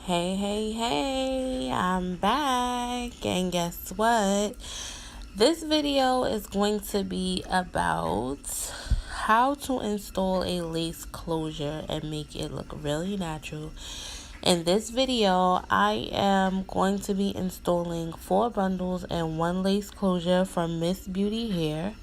Hey, I'm back, and guess what? This video is going to be about how to install a lace closure and make it look really natural. In this video, I am going to be installing 4 bundles and 1 lace closure from MsBeautyHair.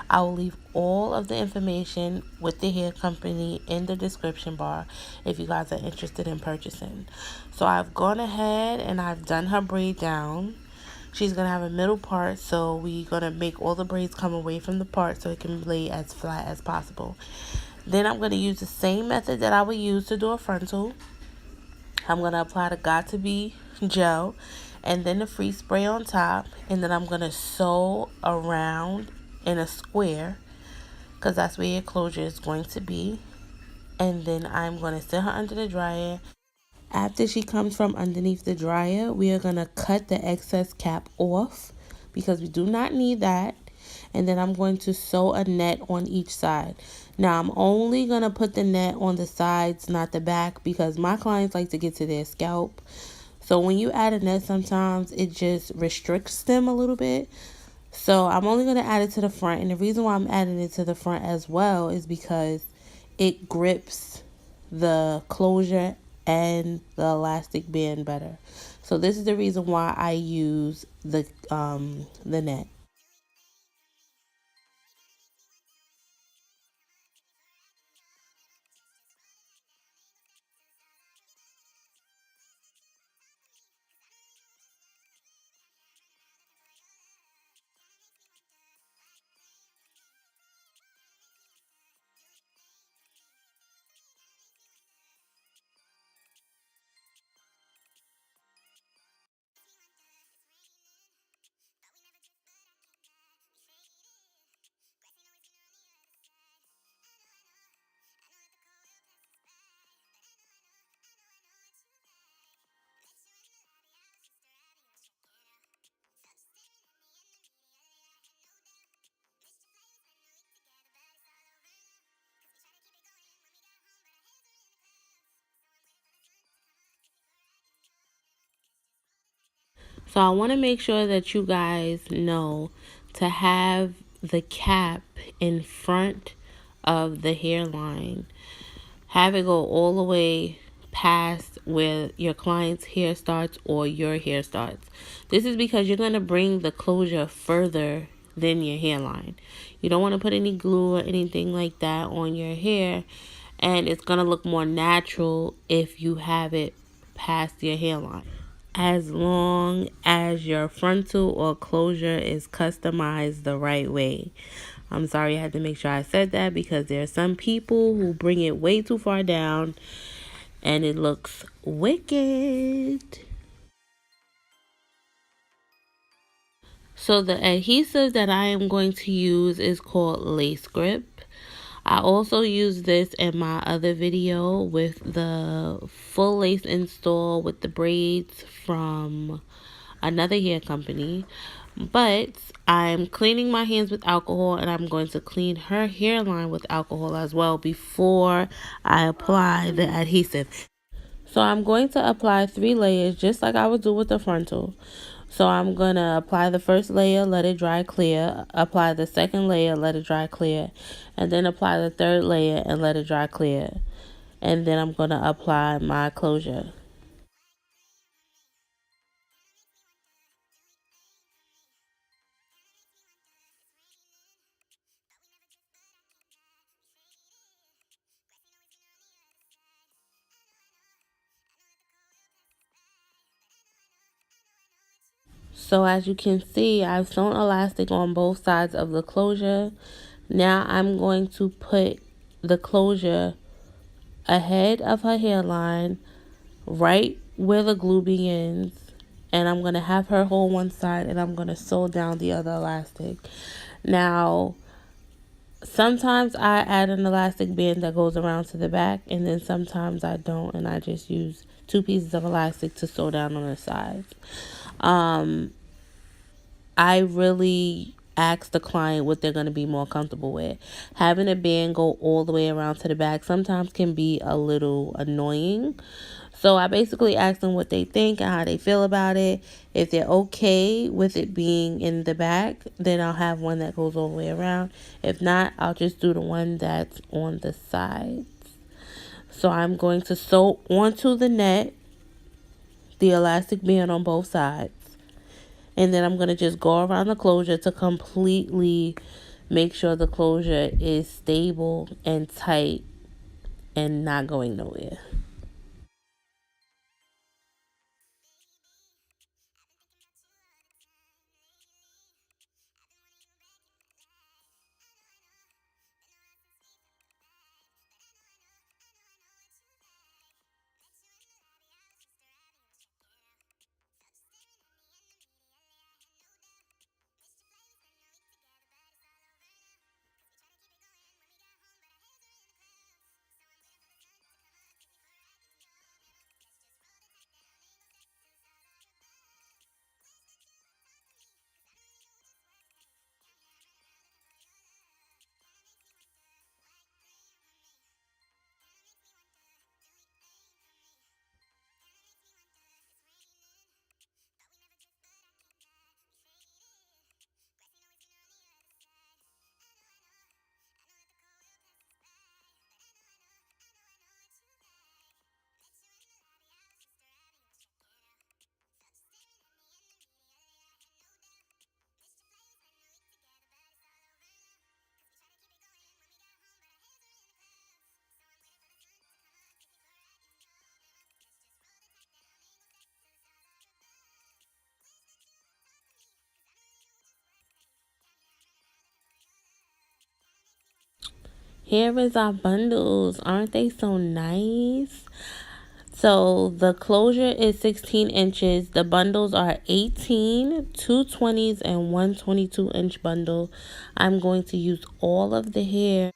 I will leave all of the information with the hair company in the description bar if you guys are interested in purchasing. So I've gone ahead and I've done her braid down. She's going to have a middle part, so we're going to make all the braids come away from the part so it can lay as flat as possible. Then I'm going to use the same method that I would use to do a frontal. I'm going to apply the Got2b gel and then the free spray on top, and then I'm going to sew around in a square because that's where your closure is going to be. And then I'm going to sit her under the dryer. After she comes from underneath the dryer, we are going to cut the excess cap off because we do not need that. And then I'm going to sew a net on each side. Now I'm only going to put the net on the sides, not the back, because my clients like to get to their scalp. So when you add a net, sometimes it just restricts them a little bit. So I'm only going to add it to the front. And the reason why I'm adding it to the front as well is because it grips the closure and the elastic band better. So this is the reason why I use the net. So I want to make sure that you guys know to have the cap in front of the hairline. Have it go all the way past where your client's hair starts or your hair starts. This is because you're going to bring the closure further than your hairline. You don't want to put any glue or anything like that on your hair, and it's going to look more natural if you have it past your hairline, as long as your frontal or closure is customized the right way. I'm sorry I had to make sure I said that because there are some people who bring it way too far down and it looks wicked. So the adhesive that I am going to use is called Lace Grip. I also use this in my other video with the full lace install with the braids from another hair company. But I'm cleaning my hands with alcohol, and I'm going to clean her hairline with alcohol as well before I apply the adhesive. So I'm going to apply 3 layers just like I would do with the frontal. So I'm going to apply the first layer, let it dry clear, apply the second layer, let it dry clear, and then apply the third layer and let it dry clear. And then I'm going to apply my closure. So as you can see, I've sewn elastic on both sides of the closure. Now I'm going to put the closure ahead of her hairline, right where the glue begins, and I'm going to have her hold one side and I'm going to sew down the other elastic. Now, sometimes I add an elastic band that goes around to the back, and then sometimes I don't, and I just use 2 pieces of elastic to sew down on the sides. I really ask the client what they're going to be more comfortable with. Having a band go all the way around to the back sometimes can be a little annoying. So I basically asked them what they think and how they feel about it. If they're okay with it being in the back, then I'll have one that goes all the way around. If not, I'll just do the one that's on the side. So I'm going to sew onto the net the elastic band on both sides. And then I'm going to just go around the closure to completely make sure the closure is stable and tight and not going nowhere. Here is our bundles. Aren't they so nice? So the closure is 16 inches. The bundles are 18, two 20s, and one 22-inch bundle. I'm going to use all of the hair.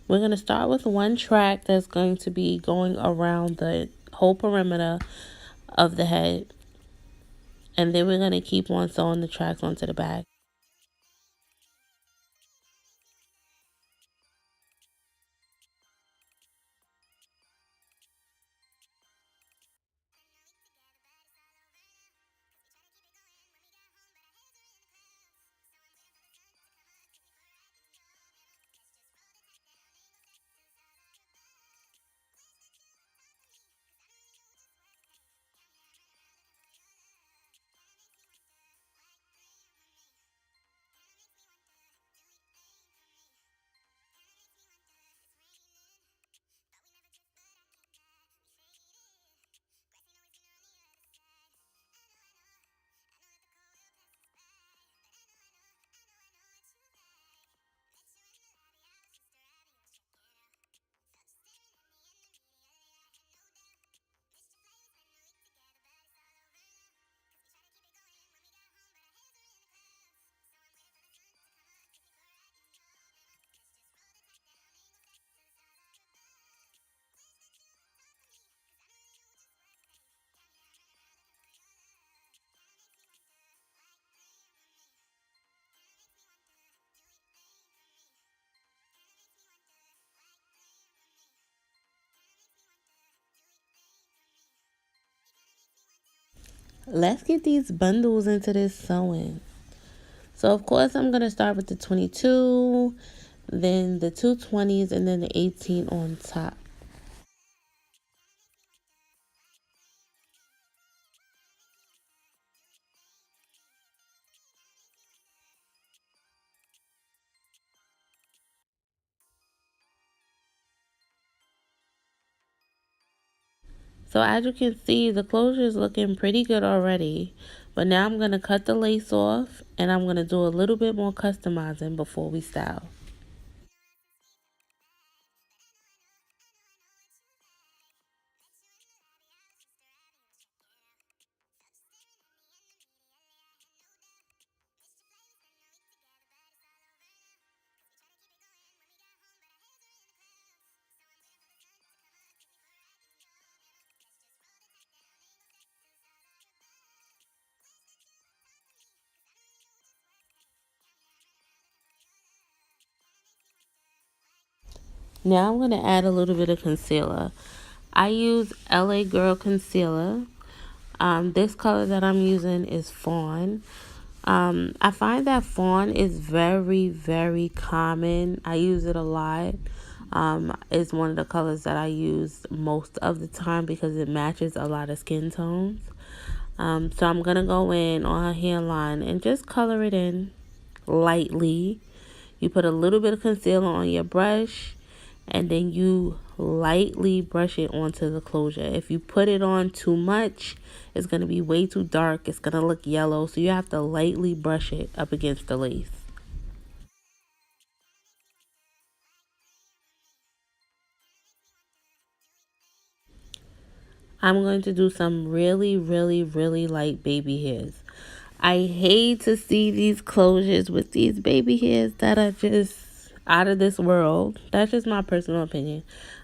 We're going to start with one track that's going to be going around the whole perimeter of the head. And then we're going to keep on sewing the tracks onto the back. Let's get these bundles into this sewing. So of course I'm going to start with the 22, then the two 20s, and then the 18 on top. So as you can see, the closure is looking pretty good already. But now I'm going to cut the lace off and I'm going to do a little bit more customizing before we style. Now I'm going to add a little bit of concealer. I use LA Girl Concealer. This color that I'm using is fawn. I find that fawn is very, very common. I use it a lot. It's one of the colors that I use most of the time because it matches a lot of skin tones. So I'm going to go in on her hairline and just color it in lightly. You put a little bit of concealer on your brush and then you lightly brush it onto the closure. If you put it on too much, it's going to be way too dark. It's going to look yellow. So you have to lightly brush it up against the lace. I'm going to do some really, really, really light baby hairs. I hate to see these closures with these baby hairs that are just out of this world. That's just my personal opinion.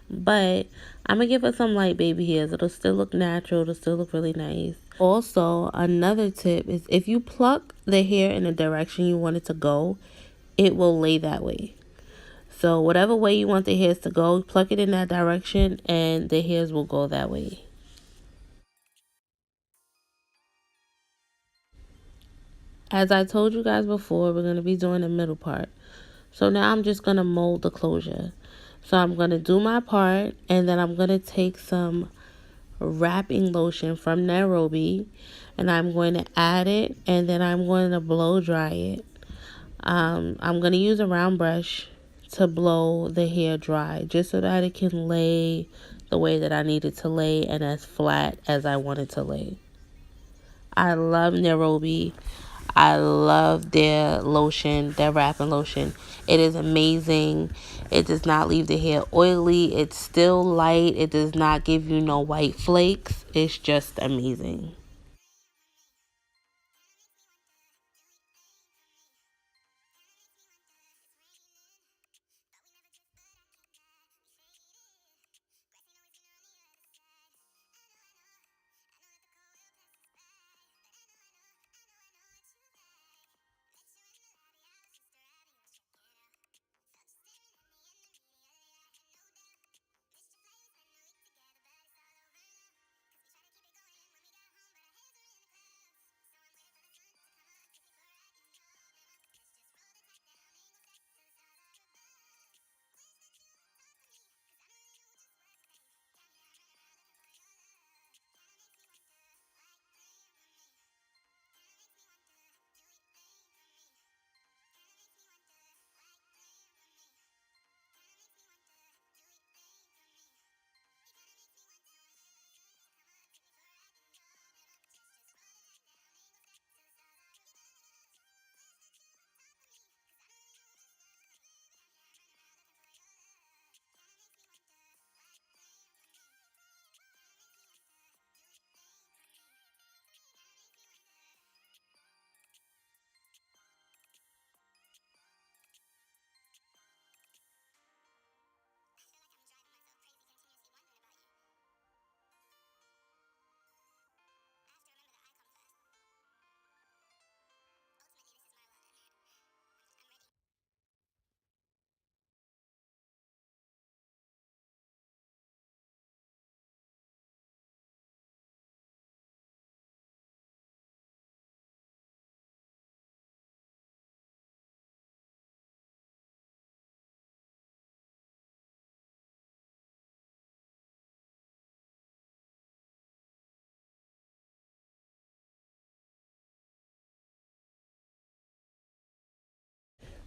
But I'm going to give her some light baby hairs. It'll still look natural. It'll still look really nice. Also, another tip is if you pluck the hair in the direction you want it to go, it will lay that way. So whatever way you want the hairs to go, pluck it in that direction and the hairs will go that way. As I told you guys before, we're going to be doing the middle part. So now I'm just going to mold the closure. So I'm going to do my part and then I'm going to take some wrapping lotion from Nairobi and I'm going to add it and then I'm going to blow dry it. I'm going to use a round brush to blow the hair dry just so that it can lay the way that I need it to lay and as flat as I want it to lay. I love Nairobi. I love their lotion, their wrapping lotion. It is amazing. It does not leave the hair oily. It's still light. It does not give you no white flakes. It's just amazing.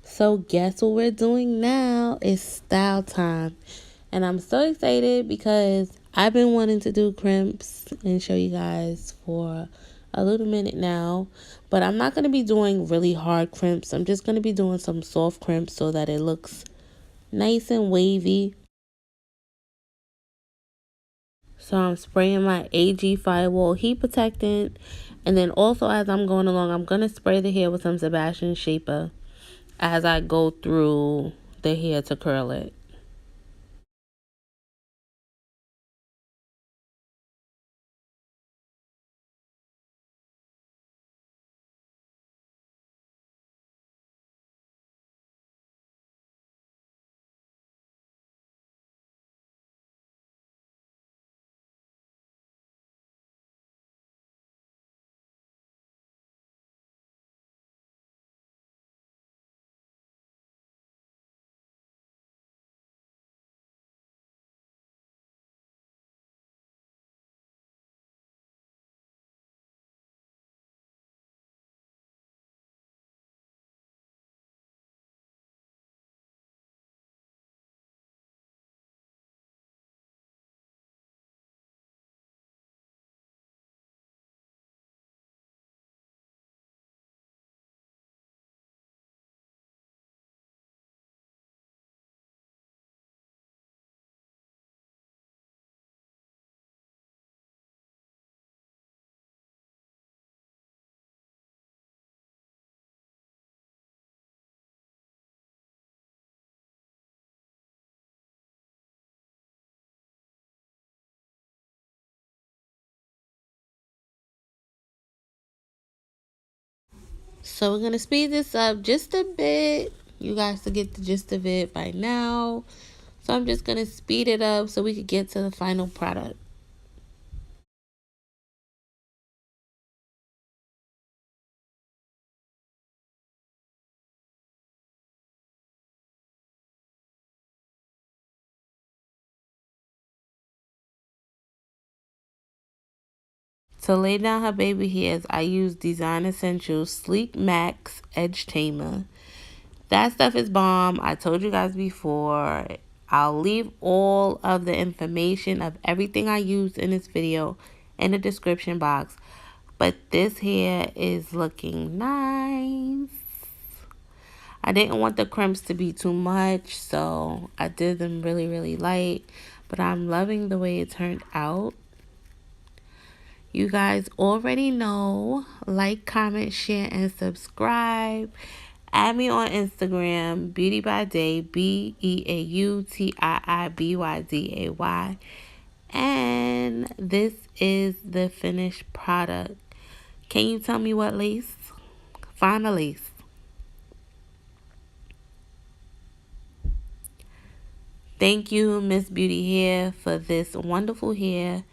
So guess what we're doing now? It's style time. And I'm so excited because I've been wanting to do crimps and show you guys for a little minute now. But I'm not going to be doing really hard crimps. I'm just going to be doing some soft crimps so that it looks nice and wavy. So I'm spraying my AG Firewall Heat Protectant. And then also as I'm going along, I'm going to spray the hair with some Sebastian Shaper as I go through the hair to curl it. So we're going to speed this up just a bit. You guys will get the gist of it by now. So I'm just going to speed it up so we could get to the final product. To lay down her baby hairs, I use Design Essentials Sleek Max Edge Tamer. That stuff is bomb. I told you guys before. I'll leave all of the information of everything I used in this video in the description box. But this hair is looking nice. I didn't want the crimps to be too much, so I did them really, really light. But I'm loving the way it turned out. You guys already know. Like, comment, share, and subscribe. Add me on Instagram, Beauty by Day, BeautiiByday. And this is the finished product. Can you tell me what lace? Find a lace. Thank you, MsBeautyHair, for this wonderful hair.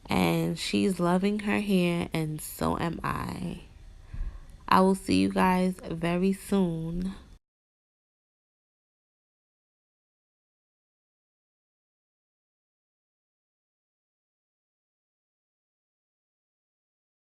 And she's loving her hair, and so am I. I will see you guys very soon.